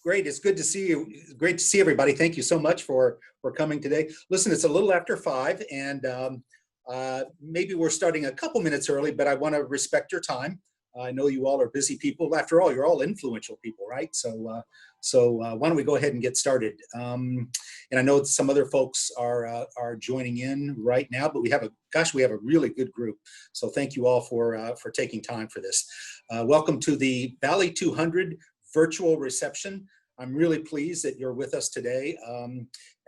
Great. It's good to see you. Great to see everybody. Thank you so much for coming today. Listen, it's a little after 5, and maybe we're starting a couple minutes early, but I want to respect your time. I know you all are busy people. After all, you're all influential people, right? So why don't we go ahead and get started? And I know some other folks are joining in right now, but we have a really good group. So thank you all for taking time for this. Welcome to the Valley 200 virtual reception. I'm really pleased that you're with us today.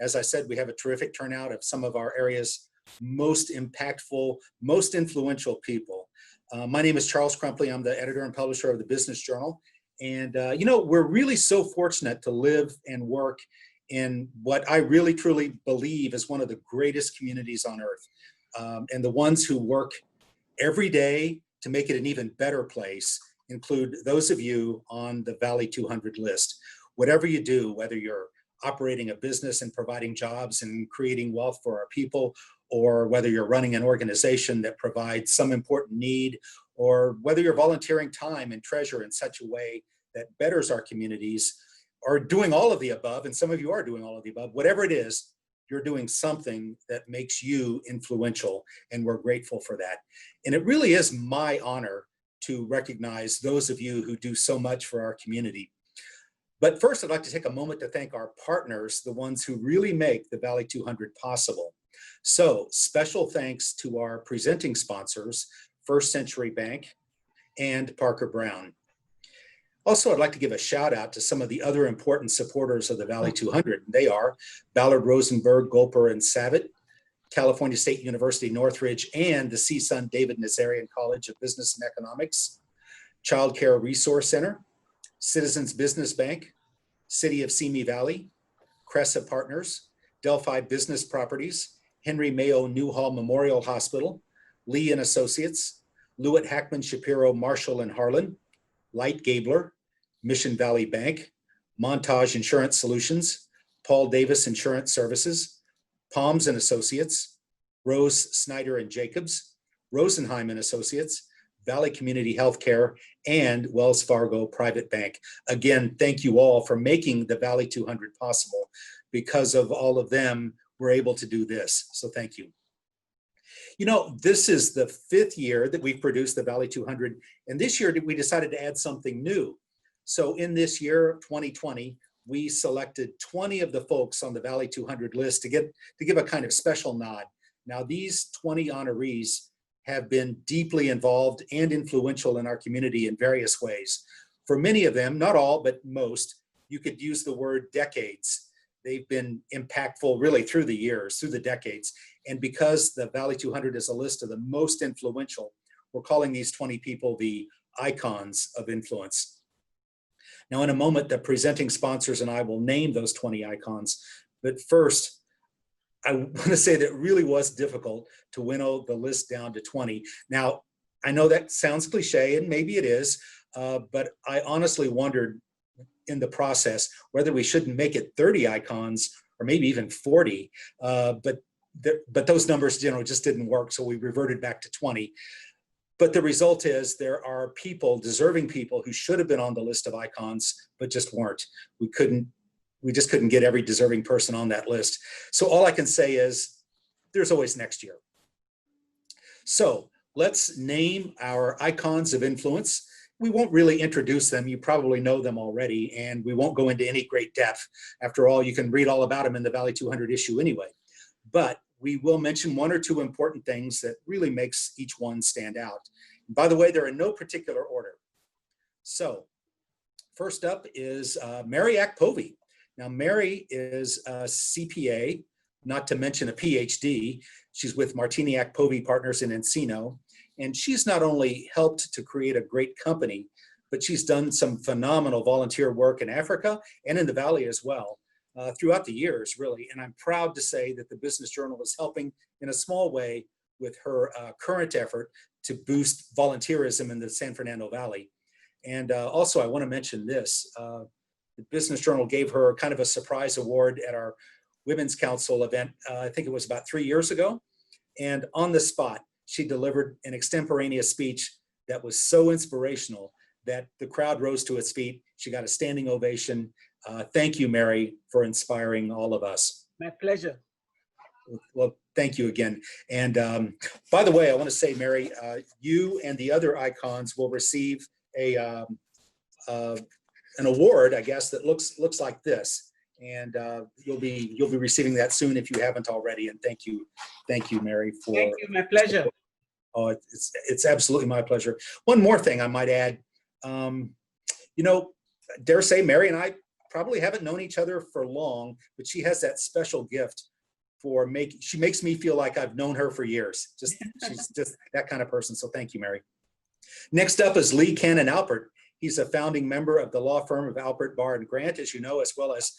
As I said, we have a terrific turnout of some of our area's most impactful, most influential people. My name is Charles Crumpley. I'm the editor and publisher of the Business Journal. And you know, we're really so fortunate to live and work in what I really truly believe is one of the greatest communities on earth. And the ones who work every day to make it an even better place include those of you on the Valley 200 list. Whatever you do, whether you're operating a business and providing jobs and creating wealth for our people, or whether you're running an organization that provides some important need, or whether you're volunteering time and treasure in such a way that betters our communities, or doing all of the above, and some of you are doing all of the above, whatever it is, you're doing something that makes you influential, and we're grateful for that. And it really is my honor to recognize those of you who do so much for our community. But first, I'd like to take a moment to thank our partners, the ones who really make the Valley 200 possible. So special thanks to our presenting sponsors, First Century Bank and Parker Brown. Also, I'd like to give a shout out to some of the other important supporters of the Valley 200. They are Ballard, Rosenberg, Golper, and Savitt, California State University, Northridge, and the CSUN David Nazarian College of Business and Economics, Child Care Resource Center, Citizens Business Bank, City of Simi Valley, Cressa Partners, Delphi Business Properties, Henry Mayo Newhall Memorial Hospital, Lee and Associates, Lewitt Hackman Shapiro Marshall and Harlan, Light Gabler, Mission Valley Bank, Montage Insurance Solutions, Paul Davis Insurance Services, Palms and Associates, Rose Snyder and Jacobs, Rosenheim and Associates, Valley Community Healthcare, and Wells Fargo Private Bank. Again, thank you all for making the Valley 200 possible. Because of all of them, we're able to do this. So thank you. You know, this is the 5th year that we've produced the Valley 200, and this year we decided to add something new. So in this year, 2020, we selected 20 of the folks on the Valley 200 list to give a kind of special nod. Now, these 20 honorees have been deeply involved and influential in our community in various ways. For many of them, not all, but most, you could use the word decades. They've been impactful really through the years, through the decades. And because the Valley 200 is a list of the most influential, we're calling these 20 people the icons of influence. Now, in a moment, the presenting sponsors and I will name those 20 icons. But first, I want to say that it really was difficult to winnow the list down to 20. Now, I know that sounds cliche, and maybe it is, but I honestly wondered in the process whether we shouldn't make it 30 icons or maybe even 40, but those numbers, you know, just didn't work, so we reverted back to 20. But the result is there are people, deserving people, who should have been on the list of icons, but just weren't. We just couldn't get every deserving person on that list. So all I can say is there's always next year. So let's name our icons of influence. We won't really introduce them. You probably know them already, and we won't go into any great depth. After all, you can read all about them in the Valley 200 issue anyway. But we will mention 1 or 2 important things that really makes each one stand out. And by the way, they're in no particular order. So first up is Mary Akpovy. Now, Mary is a CPA, not to mention a PhD. She's with Martini Akpovy Partners in Encino. And she's not only helped to create a great company, but she's done some phenomenal volunteer work in Africa and in the Valley as well throughout the years, really. And I'm proud to say that the Business Journal is helping in a small way with her current effort to boost volunteerism in the San Fernando Valley. And also, I want to mention this. The Business Journal gave her kind of a surprise award at our Women's Council event, I think it was about 3 years ago. And on the spot, she delivered an extemporaneous speech that was so inspirational that the crowd rose to its feet. She got a standing ovation. Thank you, Mary, for inspiring all of us. My pleasure. Well, thank you again. And by the way, I want to say, Mary, you and the other icons will receive an award, I guess, that looks like this. And you'll be receiving that soon if you haven't already. And thank you, Mary, for. Thank you. My pleasure. Oh, it's absolutely my pleasure. One more thing I might add. You know, dare say, Mary and I probably haven't known each other for long, but she has that special gift for she makes me feel like I've known her for years. She's just that kind of person. So thank you, Mary. Next up is Lee Cannon Alpert. He's a founding member of the law firm of Alpert Bar and Grant, as you know, as well as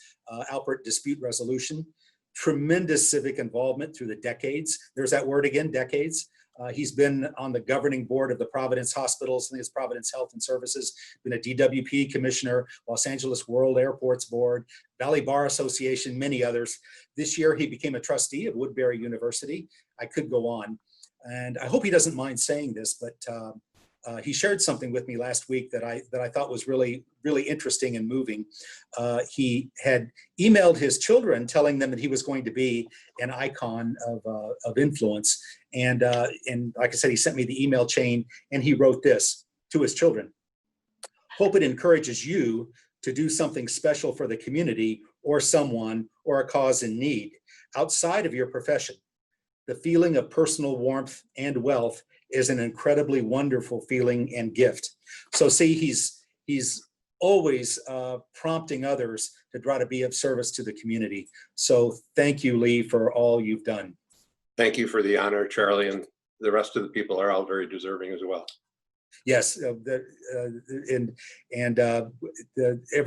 Alpert Dispute Resolution. Tremendous civic involvement through the decades. There's that word again, decades. He's been on the governing board of the Providence Hospitals, I think it's Providence Health and Services, been a DWP commissioner, Los Angeles World Airports Board, Valley Bar Association, many others. This year, he became a trustee of Woodbury University. I could go on. And I hope he doesn't mind saying this, but he shared something with me last week that I thought was really interesting and moving. He had emailed his children telling them that he was going to be an icon of influence. And like I said, he sent me the email chain and he wrote this to his children. Hope it encourages you to do something special for the community or someone or a cause in need outside of your profession. The feeling of personal warmth and wealth is an incredibly wonderful feeling and gift. So see, he's always prompting others to try to be of service to the community. So thank you, Lee, for all you've done. Thank you for the honor, Charlie, and the rest of the people are all very deserving as well. Yes,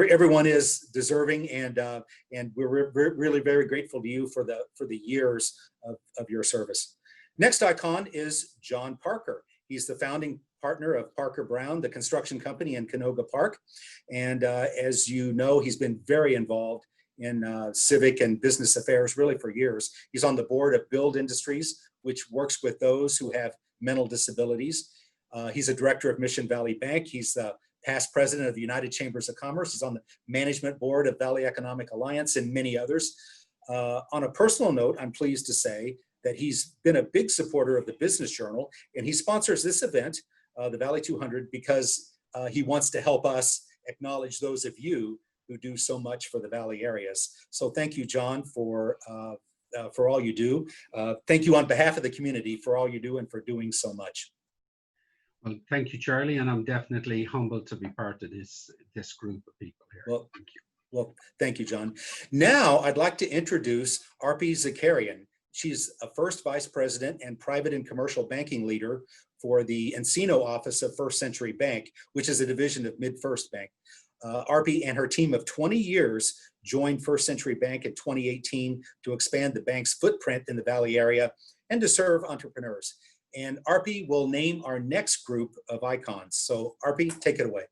everyone is deserving, and we're really very grateful to you for the years of your service. Next icon is John Parker. He's the founding partner of Parker Brown, the construction company in Canoga Park, and as you know, he's been very involved in civic and business affairs really for years. He's on the board of Build Industries, which works with those who have mental disabilities. He's a director of Mission Valley Bank. He's the past president of the United Chambers of Commerce. He's on the management board of Valley Economic Alliance and many others. On a personal note, I'm pleased to say that he's been a big supporter of the Business Journal, and he sponsors this event, the Valley 200, because he wants to help us acknowledge those of you who do so much for the Valley areas. So thank you, John, for all you do. Thank you on behalf of the community for all you do and for doing so much. Well, thank you, Charlie, and I'm definitely humbled to be part of this group of people here. Well, thank you. Well, thank you, John. Now I'd like to introduce Arpi Zakarian. She's a first vice president and private and commercial banking leader for the Encino office of First Century Bank, which is a division of MidFirst Bank. Arpi and her team of 20 years joined First Century Bank in 2018 to expand the bank's footprint in the Valley area and to serve entrepreneurs. And Arpi will name our next group of icons. So Arpi, take it away.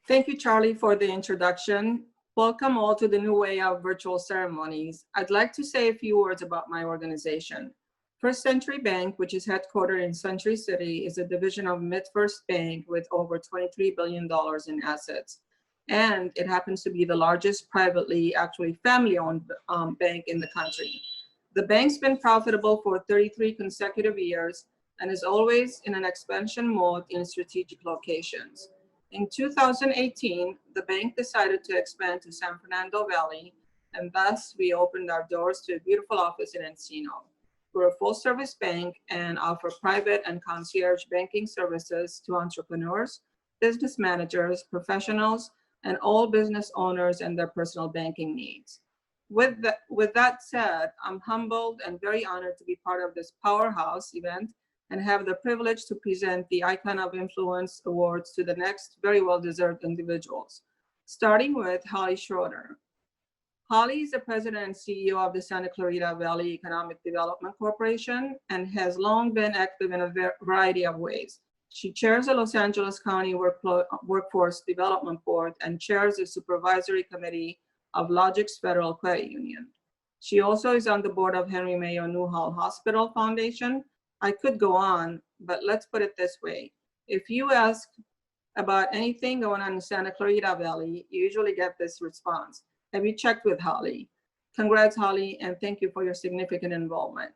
Thank you, Charlie, for the introduction. Welcome all to the new way of virtual ceremonies. I'd like to say a few words about my organization. First Century Bank, which is headquartered in Century City, is a division of MidFirst Bank with over $23 billion in assets. And it happens to be the largest privately, actually family-owned bank in the country. The bank's been profitable for 33 consecutive years and is always in an expansion mode in strategic locations. In 2018, the bank decided to expand to San Fernando Valley, and thus we opened our doors to a beautiful office in Encino. We're a full-service bank and offer private and concierge banking services to entrepreneurs, business managers, professionals, and all business owners and their personal banking needs. With that said, I'm humbled and very honored to be part of this powerhouse event and have the privilege to present the Icon of Influence Awards to the next very well-deserved individuals, starting with Holly Schroeder. Holly is the president and CEO of the Santa Clarita Valley Economic Development Corporation and has long been active in a variety of ways. She chairs the Los Angeles County Workforce Development Board and chairs the Supervisory Committee of Logix Federal Credit Union. She also is on the board of Henry Mayo Newhall Hospital Foundation. I could go on, but let's put it this way. If you ask about anything going on in Santa Clarita Valley, you usually get this response. Have you checked with Holly? Congrats, Holly, and thank you for your significant involvement.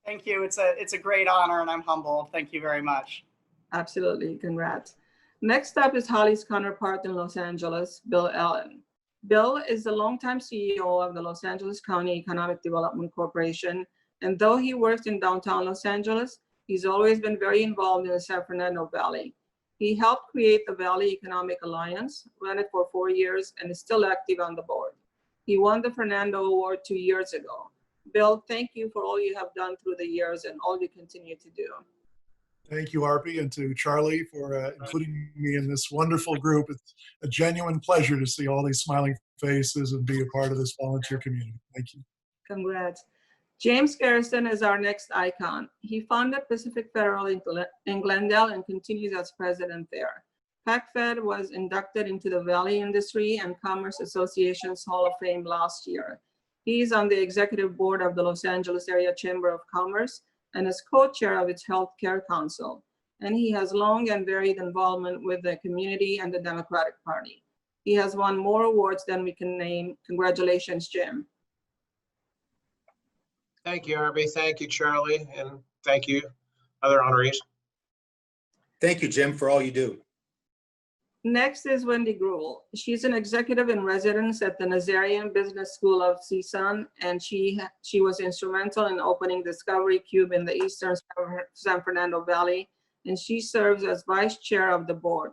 Thank you. It's a great honor and I'm humbled. Thank you very much. Absolutely, congrats. Next up is Holly's counterpart in Los Angeles, Bill Allen. Bill is the longtime CEO of the Los Angeles County Economic Development Corporation, and though he works in downtown Los Angeles, he's always been very involved in the San Fernando Valley. He helped create the Valley Economic Alliance, ran it for 4 years, and is still active on the board. He won the Fernando Award 2 years ago. Bill, thank you for all you have done through the years and all you continue to do. Thank you, Arpie, and to Charlie for including me in this wonderful group. It's a genuine pleasure to see all these smiling faces and be a part of this volunteer community. Thank you. Congrats. James Garrison is our next icon. He founded Pacific Federal in Glendale and continues as president there. PacFed was inducted into the Valley Industry and Commerce Association's Hall of Fame last year. He is on the executive board of the Los Angeles Area Chamber of Commerce and is co-chair of its Healthcare Council. And he has long and varied involvement with the community and the Democratic Party. He has won more awards than we can name. Congratulations, Jim. Thank you, Arby. Thank you, Charlie. And thank you, other honorees. Thank you, Jim, for all you do. Next is Wendy Gruhl. She's an executive in residence at the Nazarian Business School of CSUN, and she was instrumental in opening Discovery Cube in the eastern San Fernando Valley, and she serves as vice chair of the board.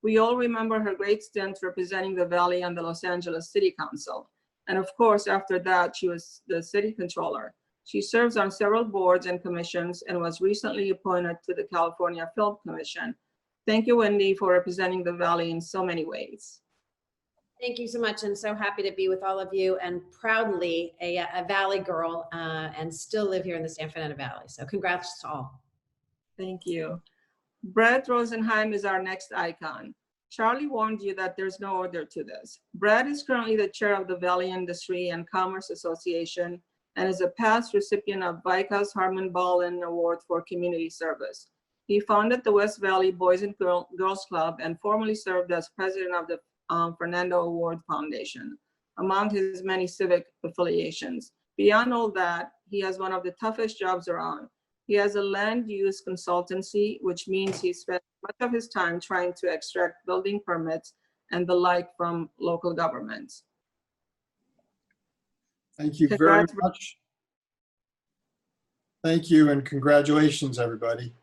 We all remember her great stint representing the Valley on the Los Angeles City Council. And of course, after that, she was the city controller. She serves on several boards and commissions and was recently appointed to the California Film Commission. Thank you, Wendy, for representing the Valley in so many ways. Thank you so much, and so happy to be with all of you, and proudly a Valley girl, and still live here in the San Fernando Valley. So congrats to all. Thank you. Brad Rosenheim is our next icon. Charlie warned you that there's no order to this. Brad is currently the chair of the Valley Industry and Commerce Association and is a past recipient of VICA's Harmon Ballin Award for Community Service. He founded the West Valley Boys and Girls Club and formerly served as president of the Fernando Award Foundation, among his many civic affiliations. Beyond all that, he has one of the toughest jobs around. He has a land use consultancy, which means he spends much of his time trying to extract building permits and the like from local governments. Thank you very much. Thank you, and congratulations, everybody.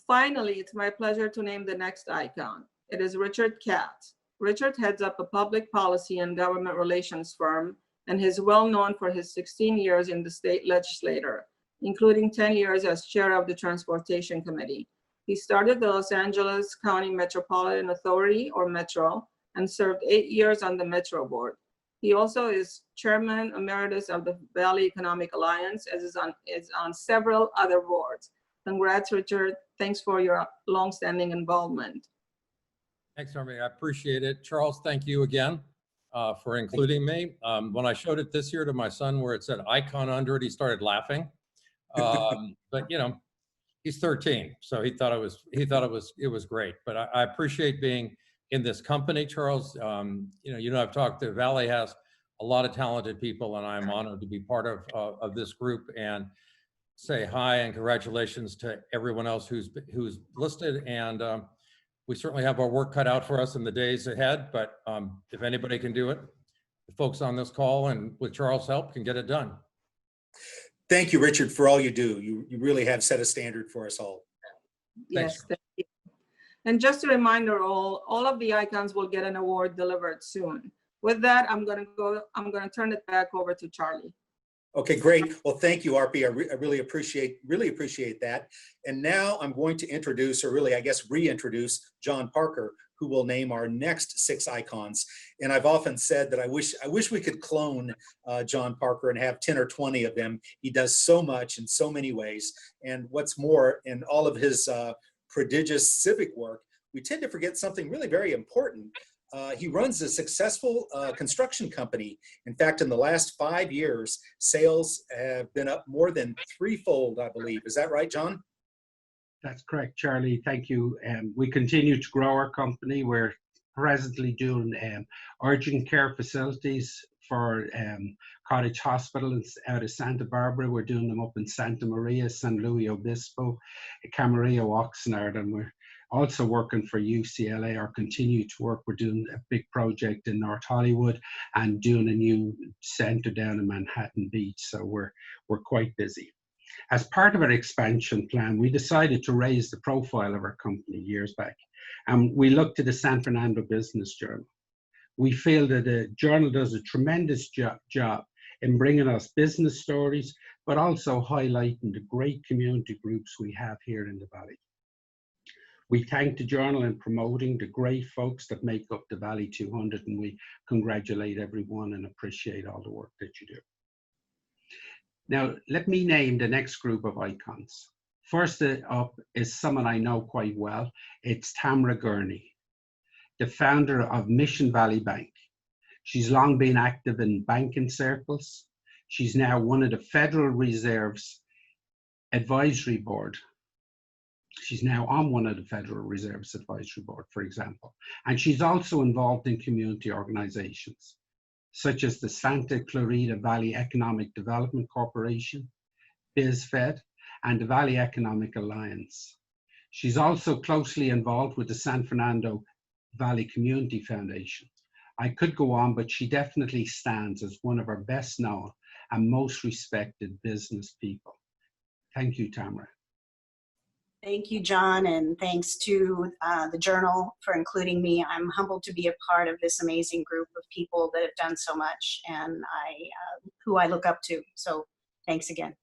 Finally, it's my pleasure to name the next icon. It is Richard Katz. Richard heads up a public policy and government relations firm and is well known for his 16 years in the state legislature, including 10 years as chair of the Transportation Committee. He started the Los Angeles County Metropolitan Authority, or Metro, and served 8 years on the Metro Board. He also is chairman emeritus of the Valley Economic Alliance, as is on several other boards. Congrats, Richard. Thanks for your longstanding involvement. Thanks, Army. I appreciate it. Charles, thank you again for including me. When I showed it this year to my son where it said icon under it, he started laughing. But you know, he's 13, so he thought it was great. But I appreciate being in this company, Charles. You know, I've talked to Valley has a lot of talented people, and I'm honored to be part of this group and say hi and congratulations to everyone else who's listed. And we certainly have our work cut out for us in the days ahead. But if anybody can do it, the folks on this call and with Charles' help can get it done. Thank you, Richard, for all you do. You really have set a standard for us all. Yes, thank you. And just a reminder, all of the icons will get an award delivered soon. With that, I'm going to turn it back over to Charlie. Okay, great. Well, thank you, Arpie. I really appreciate that. And now I'm going to introduce, or really, I guess, reintroduce John Parker, who will name our next 6 icons. And I've often said that I wish we could clone John Parker and have 10 or 20 of them. He does so much in so many ways. And what's more, in all of his prodigious civic work, we tend to forget something really very important. He runs a successful construction company. In fact, in the last 5 years, sales have been up more than threefold, I believe. Is that right, John? That's correct, Charlie. Thank you. We continue to grow our company. We're presently doing urgent care facilities for Cottage Hospitals out of Santa Barbara. We're doing them up in Santa Maria, San Luis Obispo, Camarillo, Oxnard, and we're also working for UCLA or continue to work. We're doing a big project in North Hollywood and doing a new center down in Manhattan Beach. So we're quite busy. As part of our expansion plan, we decided to raise the profile of our company years back. And we looked to the San Fernando Business Journal. We feel that the journal does a tremendous job in bringing us business stories, but also highlighting the great community groups we have here in the Valley. We thank the journal in promoting the great folks that make up the Valley 200, and we congratulate everyone and appreciate all the work that you do. Now, let me name the next group of icons. First up is someone I know quite well. It's Tamara Gurney, the founder of Mission Valley Bank. She's long been active in banking circles. She's now one of the Federal Reserve's advisory board. She's now on one of the Federal Reserve's advisory board, for example. And she's also involved in community organizations, such as the Santa Clarita Valley Economic Development Corporation, BizFed, and the Valley Economic Alliance. She's also closely involved with the San Fernando Valley Community Foundation. I could go on, but she definitely stands as one of our best known and most respected business people. Thank you, Tamara. Thank you, John, and thanks to the Journal for including me. I'm humbled to be a part of this amazing group of people that have done so much and who I look up to. So thanks again.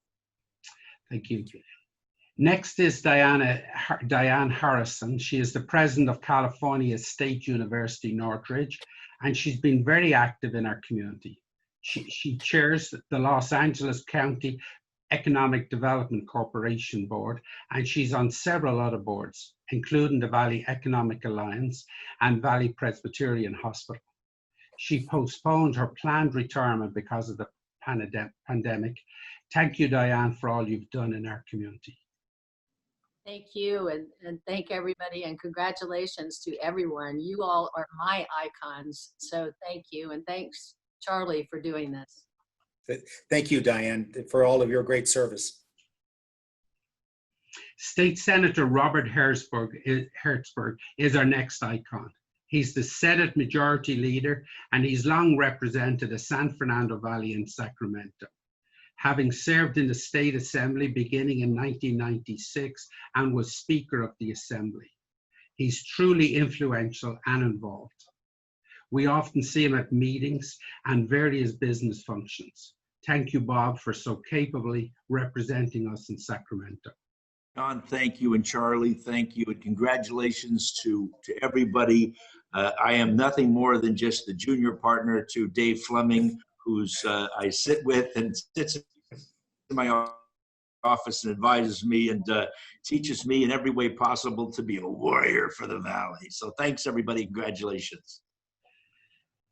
Thank you. Next is Diane Harrison. She is the president of California State University, Northridge, and she's been very active in our community. She chairs the Los Angeles County Economic Development Corporation Board, and she's on several other boards, including the Valley Economic Alliance and Valley Presbyterian Hospital. She postponed her planned retirement because of the pandemic. Thank you, Diane, for all you've done in our community. Thank you, and thank everybody, and congratulations to everyone. You all are my icons, so thank you, and thanks, Charlie, for doing this. Thank you, Diane, for all of your great service. State Senator Robert Hertzberg is our next icon. He's the Senate Majority Leader, and he's long represented the San Fernando Valley in Sacramento, having served in the State Assembly beginning in 1996 and was Speaker of the Assembly. He's truly influential and involved. We often see him at meetings and various business functions. Thank you, Bob, for so capably representing us in Sacramento. John, thank you, and Charlie, thank you, and congratulations to everybody. I am nothing more than just the junior partner to Dave Fleming, who's I sit with and sits in my office and advises me and teaches me in every way possible to be a warrior for the Valley. So thanks, everybody. Congratulations.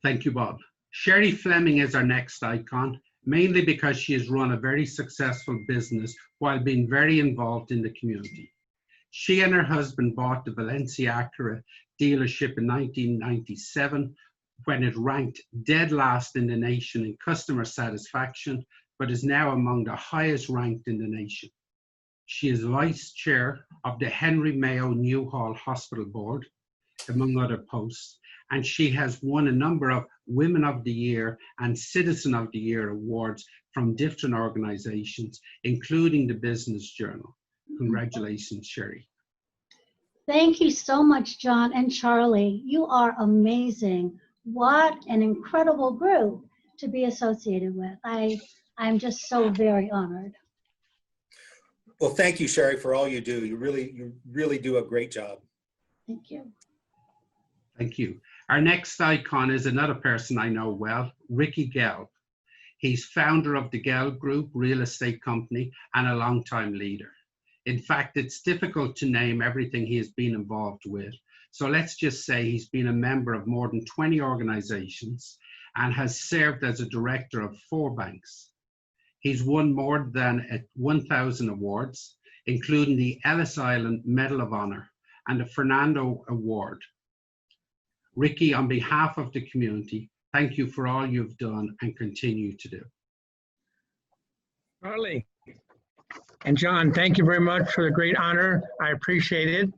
Thank you, Bob. Sherry Fleming is our next icon, mainly because she has run a very successful business while being very involved in the community. She and her husband bought the Valencia Acura dealership in 1997 when it ranked dead last in the nation in customer satisfaction, but is now among the highest ranked in the nation. She is vice chair of the Henry Mayo Newhall Hospital Board, among other posts, and she has won a number of Women of the Year and Citizen of the Year awards from different organizations, including the Business Journal. Congratulations, Sherry. Thank you so much, John and Charlie. You are amazing. What an incredible group to be associated with. I'm just so very honored. Well, thank you, Sherry, for all you do. You really do a great job. Thank you. Thank you. Our next icon is another person I know well, Ricky Gelb. He's founder of the Gelb Group real estate company and a longtime leader. In fact, it's difficult to name everything he has been involved with. So let's just say he's been a member of more than 20 organizations and has served as a director of 4 banks. He's won more than 1,000 awards. including the Ellis Island Medal of Honor and the Fernando Award. Ricky, on behalf of the community, thank you for all you've done and continue to do. Charlie and John, thank you very much for the great honor. I appreciate it.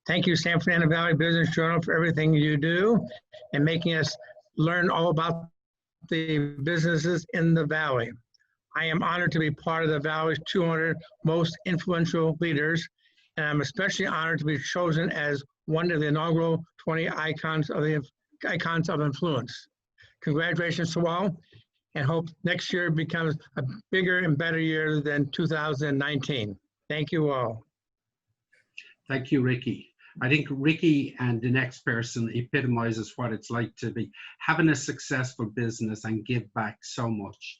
Thank you, San Fernando Valley Business Journal, for everything you do and making us learn all about the businesses in the Valley. I am honored to be part of the Valley's 200 most influential leaders, and I'm especially honored to be chosen as one of the inaugural 20 icons of influence. Congratulations to all, and hope next year becomes a bigger and better year than 2019. Thank you all. Thank you, Ricky. I think Ricky and the next person epitomizes what it's like to be having a successful business and give back so much.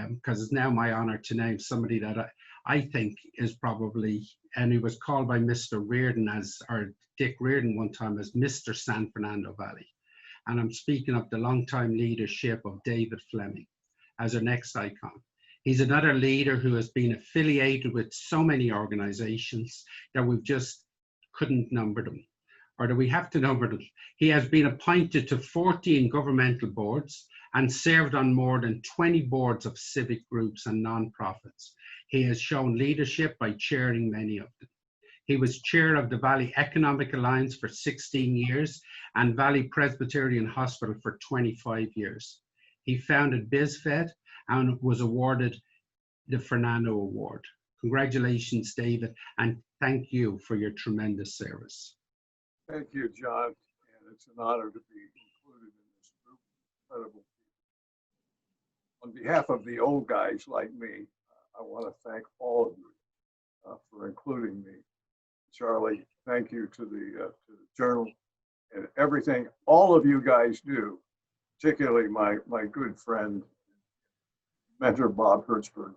Because it's now my honor to name somebody that I think is probably, and he was called by Mr. Reardon or Dick Reardon one time as Mr. San Fernando Valley. And I'm speaking of the longtime leadership of David Fleming as our next icon. He's another leader who has been affiliated with so many organizations that we've just couldn't number them, or that we have to number them. He has been appointed to 14 governmental boards and served on more than 20 boards of civic groups and nonprofits. He has shown leadership by chairing many of them. He was chair of the Valley Economic Alliance for 16 years and Valley Presbyterian Hospital for 25 years. He founded BizFed and was awarded the Fernando Award. Congratulations, David, and thank you for your tremendous service. Thank you, John, and it's an honor to be included in this group of incredible people. On behalf of the old guys like me, I want to thank all of you for including me. Charlie, thank you to the Journal and everything all of you guys do, particularly my good friend, mentor Bob Hertzberg.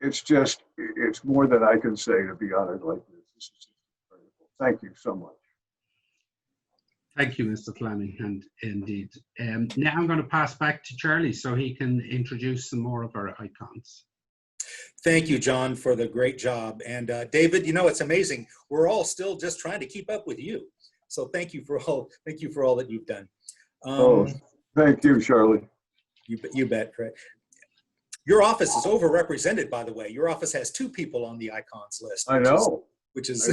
It's more than I can say to be honored like this. This is just incredible. Thank you so much. Thank you, Mr. Fleming, and indeed. Now I'm going to pass back to Charlie so he can introduce some more of our icons. Thank you, John, for the great job. And David, you know, it's amazing. We're all still just trying to keep up with you. So thank you for all that you've done. Thank you, Charlie. You bet, Fred. Your office is overrepresented, by the way. Your office has 2 people on the icons list. I know. Which is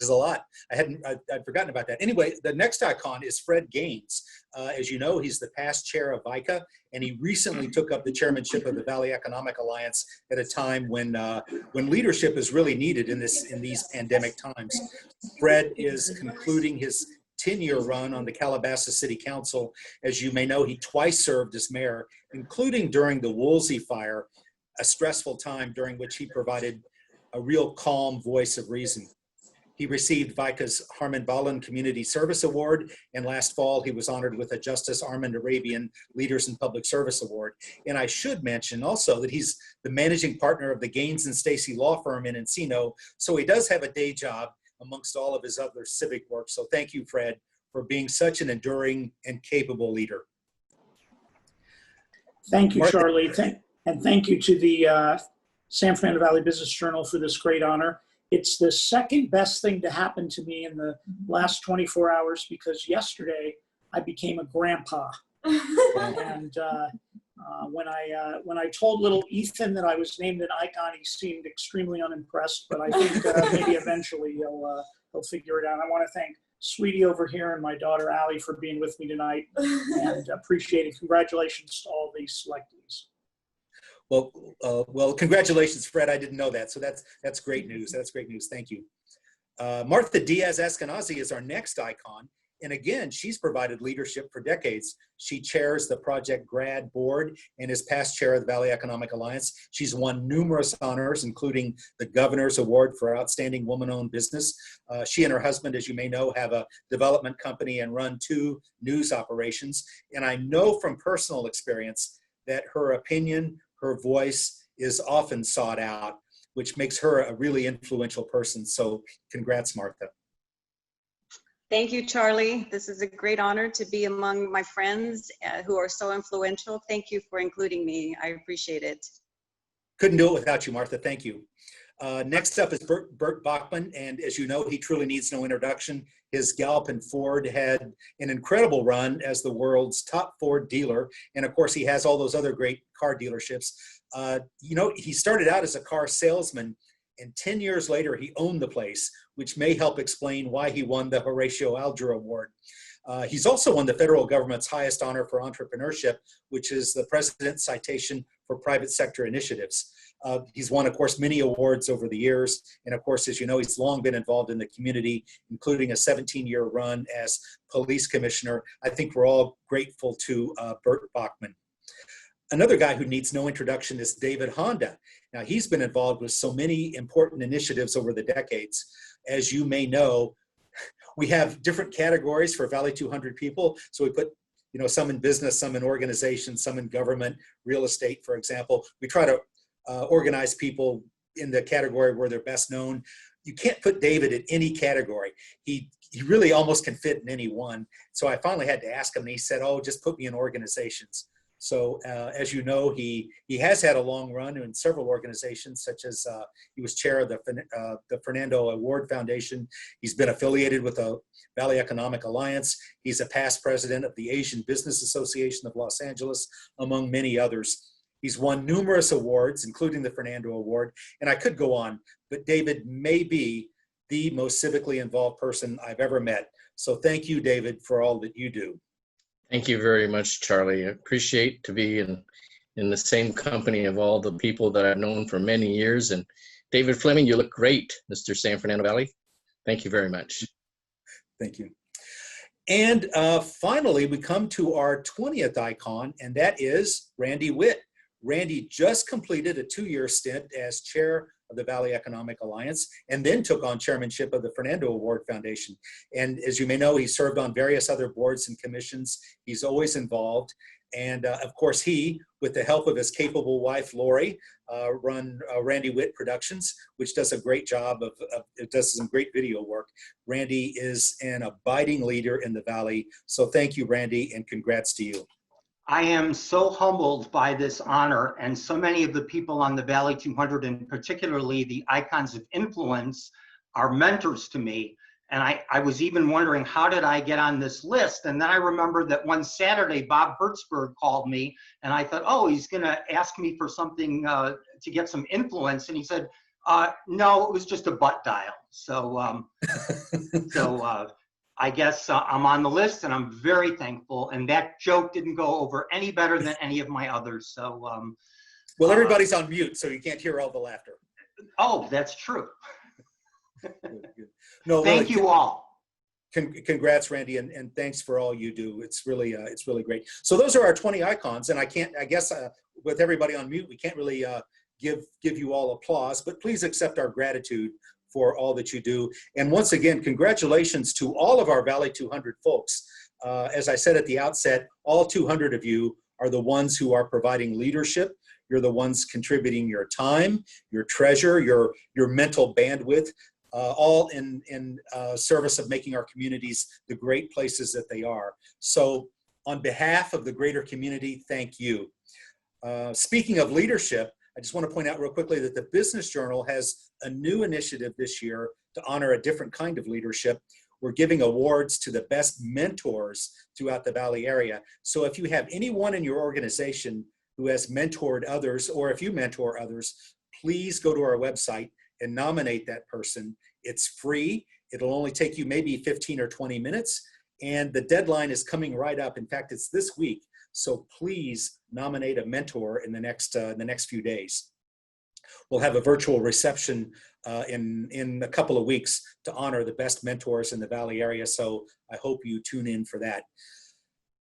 a lot. I'd forgotten about that. Anyway, the next icon is Fred Gaines. As you know, he's the past chair of VICA, and he recently took up the chairmanship of the Valley Economic Alliance at a time when leadership is really needed in these pandemic times. Fred is concluding his 10-year run on the Calabasas City Council. As you may know, he twice served as mayor, including during the Woolsey fire, a stressful time during which he provided a real calm voice of reason. He received VICA's Harmon Ballin Community Service Award, and last fall he was honored with a Justice Armand Arabian Leaders in Public Service Award. And I should mention also that he's the managing partner of the Gaines and Stacy Law Firm in Encino, so he does have a day job amongst all of his other civic work. So thank you, Fred, for being such an enduring and capable leader. Thank you, Charlie, and thank you to the San Fernando Valley Business Journal for this great honor. It's the second best thing to happen to me in the last 24 hours because yesterday I became a grandpa. And when I told little Ethan that I was named an icon, he seemed extremely unimpressed, but I think maybe eventually he'll figure it out. I want to thank Sweetie over here and my daughter Allie for being with me tonight and appreciate it. Congratulations to all these selectees. Well, congratulations, Fred. I didn't know that. So that's great news. That's great news. Thank you. Martha Diaz-Eskenazi is our next icon. And again, she's provided leadership for decades. She chairs the Project Grad Board and is past chair of the Valley Economic Alliance. She's won numerous honors, including the Governor's Award for Outstanding Woman-Owned Business. She and her husband, as you may know, have a development company and run 2 news operations. And I know from personal experience that her opinion, her voice is often sought out, which makes her a really influential person. So congrats, Martha. Thank you, Charlie. This is a great honor to be among my friends who are so influential. Thank you for including me. I appreciate it. Couldn't do it without you, Martha. Thank you. Next up is Bert Bachman, and as you know, he truly needs no introduction. His Gallup and Ford had an incredible run as the world's top Ford dealer, and of course, he has all those other great car dealerships. You know, he started out as a car salesman, and 10 years later, he owned the place, which may help explain why he won the Horatio Alger Award. He's also won the federal government's highest honor for entrepreneurship, which is the President's Citation for Private Sector Initiatives. He's won, of course, many awards over the years. And of course, as you know, he's long been involved in the community, including a 17-year run as police commissioner. I think we're all grateful to Bert Bachman. Another guy who needs no introduction is David Honda. Now, he's been involved with so many important initiatives over the decades. As you may know, we have different categories for Valley 200 people. So we put, you know, some in business, some in organizations, some in government, real estate, for example. We try to organize people in the category where they're best known. You can't put David in any category. He really almost can fit in any one. So I finally had to ask him, and he said, oh, just put me in organizations. So as you know, he has had a long run in several organizations, such as he was chair of the Fernando Award Foundation. He's been affiliated with the Valley Economic Alliance. He's a past president of the Asian Business Association of Los Angeles, among many others. He's won numerous awards, including the Fernando Award, and I could go on, but David may be the most civically involved person I've ever met. So thank you, David, for all that you do. Thank you very much, Charlie. I appreciate to be in the same company of all the people that I've known for many years. And David Fleming, you look great, Mr. San Fernando Valley. Thank you very much. Thank you. And finally, we come to our 20th icon, and that is Randy Witt. Randy just completed a 2-year stint as chair of the Valley Economic Alliance, and then took on chairmanship of the Fernando Award Foundation. And as you may know, he served on various other boards and commissions. He's always involved. And of course, he, with the help of his capable wife, Lori, run Randy Witt Productions, which does a great job it does some great video work. Randy is an abiding leader in the Valley. So thank you, Randy, and congrats to you. I am so humbled by this honor, and so many of the people on the Valley 200, and particularly the icons of influence, are mentors to me. And I was even wondering, how did I get on this list? And then I remembered that one Saturday, Bob Hertzberg called me, and I thought, oh, he's going to ask me for something to get some influence. And he said, no, it was just a butt dial. So, I guess I'm on the list, and I'm very thankful. And that joke didn't go over any better than any of my others. So, well, everybody's on mute, so you can't hear all the laughter. Oh, that's true. No, thank you all. Congrats, Randy, and thanks for all you do. It's really great. So those are our 20 icons, and I guess with everybody on mute, we can't really give you all applause, but please accept our gratitude for all that you do. And once again, congratulations to all of our Valley 200 folks. As I said at the outset, all 200 of you are the ones who are providing leadership. You're the ones contributing your time, your treasure, your mental bandwidth, all in service of making our communities the great places that they are. So on behalf of the greater community, thank you. Speaking of leadership, I just want to point out real quickly that the Business Journal has a new initiative this year to honor a different kind of leadership. We're giving awards to the best mentors throughout the Valley area. So if you have anyone in your organization who has mentored others, or if you mentor others, please go to our website and nominate that person. It's free. It'll only take you maybe 15 or 20 minutes. And the deadline is coming right up. In fact, it's this week. So please nominate a mentor in the next few days. We'll have a virtual reception in a couple of weeks to honor the best mentors in the Valley area. So I hope you tune in for that.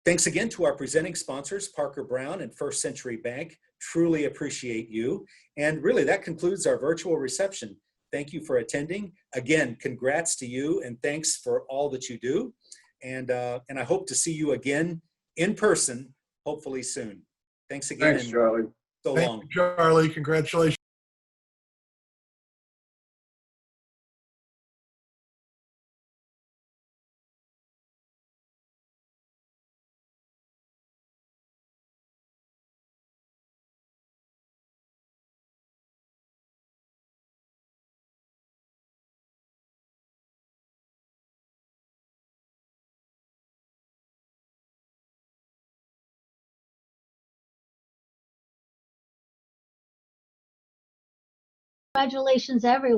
Thanks again to our presenting sponsors, Parker Brown and First Century Bank. Truly appreciate you. And really, that concludes our virtual reception. Thank you for attending. Again, congrats to you, and thanks for all that you do. And I hope to see you again in person, hopefully soon. Thanks again. Thanks, Charlie. So long. Thank you, Charlie. Congratulations. Congratulations, everyone.